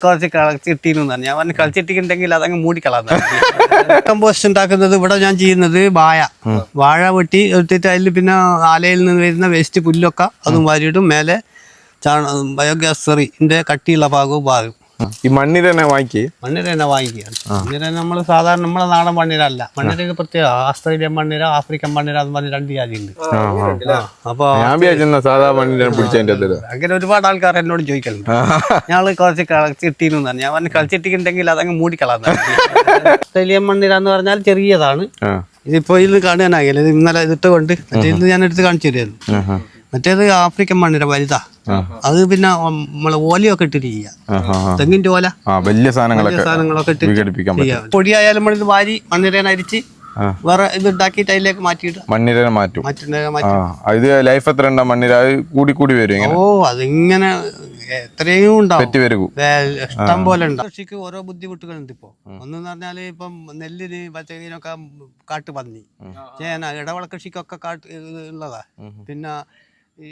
കുറച്ച് കളച്ചിട്ടിന്ന് പറഞ്ഞു. ഞാൻ പറഞ്ഞു കളിച്ചിട്ടിട്ടുണ്ടെങ്കിൽ അതങ്ങ് മൂടിക്കളാന്ന്. കമ്പോസ്റ്റ് ഉണ്ടാക്കുന്നത് ഇവിടെ ഞാൻ ചെയ്യുന്നത് വാഴ വെട്ടി എടുത്തിട്ട് അതിൽ പിന്നെ ആലയിൽ നിന്ന് വരുന്ന വേസ്റ്റ് പുല്ലൊക്കെ അതും വാരിയിടും. മേലെ ബയോഗ്യാസ് സെറിന്റെ കട്ടിയുള്ള ഭാഗവും ഈ മണ്ണിര തന്നെ വാങ്ങിക്കുകയാണ്. മണ്ണിര നമ്മൾ സാധാരണ നമ്മളെ നാടൻ മണ്ണിരല്ല. മണ്ണിരക്ക് പ്രത്യേക ആസ്ട്രേലിയൻ മണ്ണിര, ആഫ്രിക്കൻ മണ്ണിര എന്ന് പറഞ്ഞ് 2 ജാതിയുണ്ട്. അപ്പൊ സാധാ മണ്ണിര പിടിച്ചതിന്റെ അങ്ങനെ ഒരുപാട് ആൾക്കാർ എന്നോട് ചോദിക്കലുണ്ട്. ഞങ്ങള് കുറച്ച് കളിച്ചിട്ടിന്ന് പറഞ്ഞു. ഞാൻ പറഞ്ഞു കളിച്ചിട്ടിട്ടുണ്ടെങ്കിൽ അതങ്ങ് മൂടിക്കളാന്ന്. ആസ്ട്രേലിയൻ മണ്ണിര എന്ന് പറഞ്ഞാൽ ചെറിയതാണ്. ഇതിപ്പോ ഇത് കാണാനാകില്ല. ഇത് ഇന്നലെ ഇതിട്ട് കൊണ്ട് മറ്റേ ഞാൻ എടുത്ത് കാണിച്ചു തരുമായിരുന്നു. മറ്റേത് ആഫ്രിക്കൻ മണ്ണിര വലുതാ. അത് പിന്നെ നമ്മള് ഓലയൊക്കെ ഇട്ടിട്ട് ചെയ്യാം. തെങ്ങിന്റെ ഓല വലിയ സാധനങ്ങളൊക്കെ ഇട്ട് പൊടിയായാലും നമ്മളിത് വാരി മണ്ണിരേനെ അരിച്ച് വേറെ ഇത് ഉണ്ടാക്കിയിട്ട് അതിലേക്ക് മാറ്റിയിട്ട് മണ്ണിര മാറ്റും. ഇത് ലൈഫ് എത്ര ഉണ്ടാ മണ്ണിര കൂടി വരും? ഓ അതിങ്ങനെ എത്രയും ഉണ്ടാവും, ഇഷ്ടം പോലെ ഉണ്ടാവും. കൃഷിക്ക് ഓരോ ബുദ്ധിമുട്ടുകളുണ്ട്. ഇപ്പൊ ഒന്നെന്ന് പറഞ്ഞാല് ഇപ്പം നെല്ലിന് പച്ചക്കറിനൊക്കെ കാട്ട് പന്നി, ചേന, ഇടവള കൃഷിക്കൊക്കെ കാട്ട് ഉള്ളതാ. പിന്നെ ഈ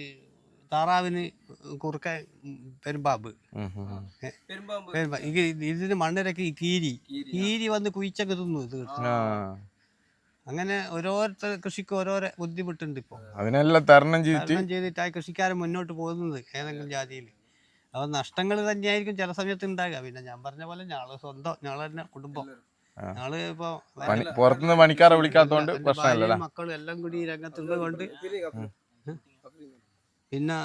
താറാവിന് കുറുക്ക പെരുമ്പാമ്പ്. ഇതിന് മണ്ണിരക്ക് കീരി വന്ന് കുഴിച്ചൊക്കെ തിന്നു. ഇത് അങ്ങനെ ഓരോരുത്തർ കൃഷിക്ക് ഓരോരോ ബുദ്ധിമുട്ടുണ്ട്. ഇപ്പൊ അതിനെല്ലാം തരണം ചെയ്തിട്ടായി കൃഷിക്കാരൻ മുന്നോട്ട് പോകുന്നത് ഏതെങ്കിലും ജാതിയിൽ. അപ്പൊ നഷ്ടങ്ങൾ തന്നെയായിരിക്കും ചില സമയത്ത് ഉണ്ടാകുക. പിന്നെ ഞാൻ പറഞ്ഞ പോലെ ഞങ്ങള് തന്നെ കുടുംബം, ഞങ്ങള് ഇപ്പൊ പുറത്തുനിന്ന് പണിക്കാരെ വിളിക്കാത്തോണ്ട് മക്കളും എല്ലാം കൂടി ഈ രംഗത്തുള്ളത് കൊണ്ട്, പിന്നെ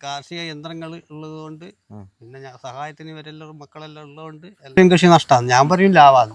കാർഷിക യന്ത്രങ്ങൾ ഉള്ളത് കൊണ്ട്, പിന്നെ സഹായത്തിന് ഇവരെല്ലാം മക്കളെല്ലാം ഉള്ളതുകൊണ്ട് എല്ലാം കൃഷി നഷ്ടമാണ്. ഞാൻ പറയും ലാഭമാണ്.